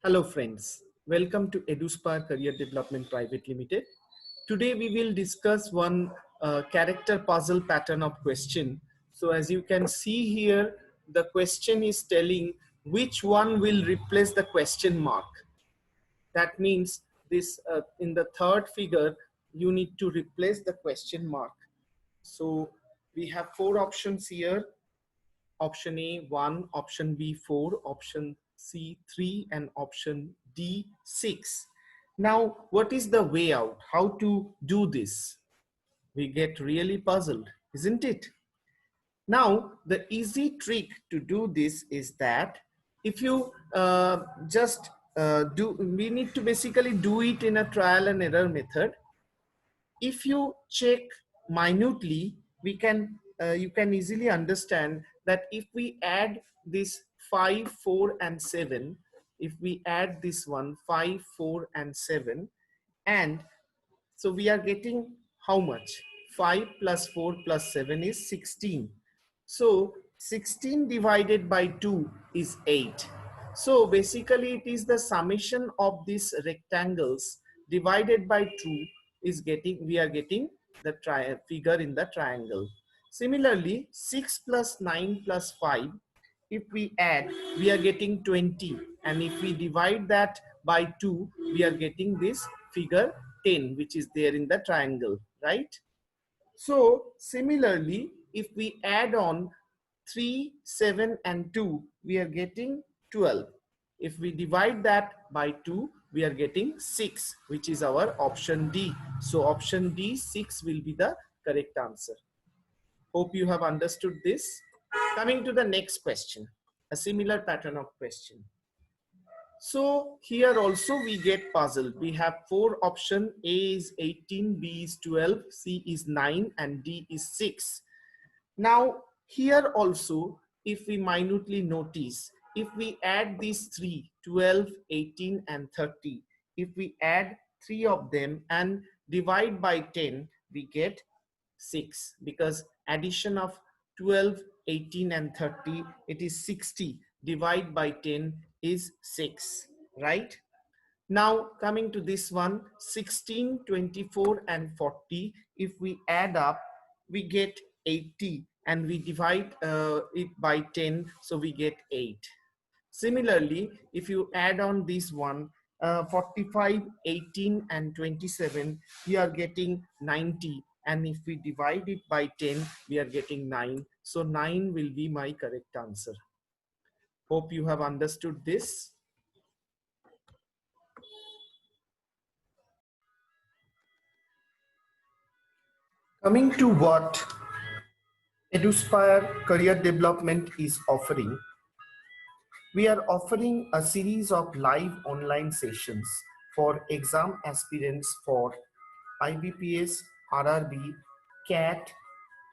Hello friends, welcome to EduSpire Career Development Private Limited. Today we will discuss one character puzzle pattern of question. So as you can see here, the question is telling which one will replace the question mark. That means this in the third figure, you need to replace the question mark. So we have four options here. Option A 1, option B 4, option C 3, and option D 6. Now, what is the way out? How to do this? We get really puzzled, isn't it? Now, the easy trick to do this is that if you we need to basically do it in a trial and error method. If you check minutely, you can easily understand that if we add this 5, 4, and 7, if we add this one 5, 4, and 7, and so we are getting how much? 5 plus 4 plus 7 is 16. So 16 divided by 2 is 8. So basically it is the summation of these rectangles divided by 2 is getting, we are getting the figure in the triangle. Similarly, 6 plus 9 plus 5, if we add, we are getting 20, and if we divide that by 2, we are getting this figure 10, which is there in the triangle, right? So similarly, if we add on 3, 7, and 2, we are getting 12. If we divide that by 2, we are getting 6, which is our option D. So option D, 6 will be the correct answer. Hope you have understood this. Coming to the next question, a similar pattern of question. So here also we get puzzled. We have four options. A is 18, B is 12, C is 9, and D is 6. Now here also, if we minutely notice, if we add these three, 12, 18, and 30, if we add three of them and divide by 10, we get 6, because addition of 12, 18, and 30, it is 60. Divide by 10 is 6, right? Now coming to this one, 16, 24, and 40, if we add up, we get 80, and we divide it by 10, so we get 8. Similarly, if you add on this one, 45, 18, and 27, we are getting 90, and if we divide it by 10, we are getting 9. So 9 will be my correct answer. Hope you have understood this. Coming to what EduSpire Career Development is offering, we are offering a series of live online sessions for exam aspirants for IBPS, RRB, CAT,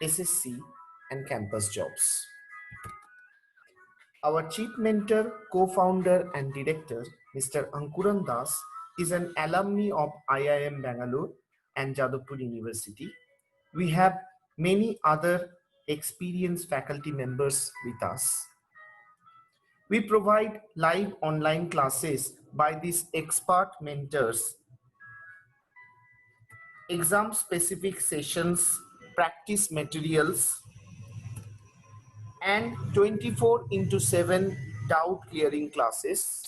SSC, and campus jobs. Our chief mentor, co-founder, and director, Mr. Ankuran Das, is an alumni of IIM Bangalore and Jadavpur University. We have many other experienced faculty members with us. We provide live online classes by these expert mentors, exam-specific sessions, practice materials, and 24/7 doubt clearing classes.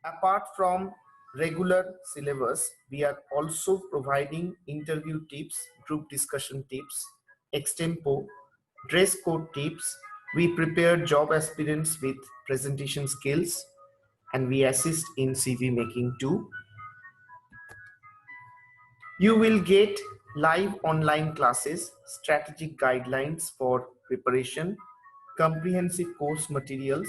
Apart from regular syllabus, we are also providing interview tips, group discussion tips, extempo, dress code tips. We prepare job aspirants with presentation skills, and we assist in CV making too. You will get live online classes, strategic guidelines for preparation, comprehensive course materials,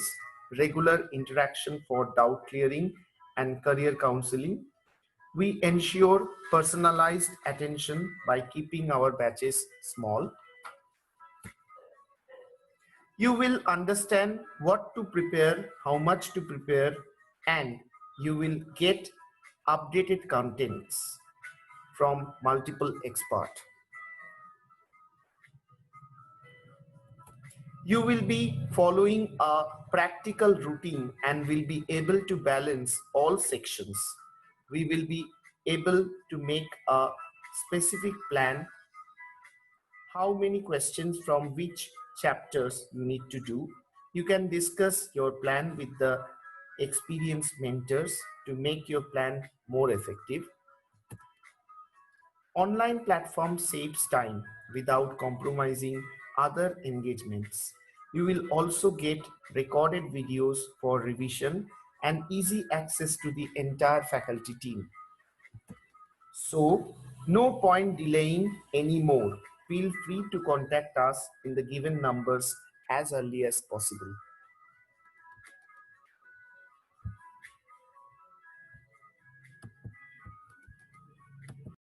regular interaction for doubt clearing and career counseling. We ensure personalized attention by keeping our batches small. You will understand what to prepare, how much to prepare, and you will get updated contents from multiple experts. You will be following a practical routine and will be able to balance all sections. We will be able to make a specific plan, how many questions from which chapters you need to do. You can discuss your plan with the experienced mentors to make your plan more effective. Online platform saves time without compromising other engagements. You will also get recorded videos for revision and easy access to the entire faculty team. So, no point delaying anymore. Feel free to contact us in the given numbers as early as possible.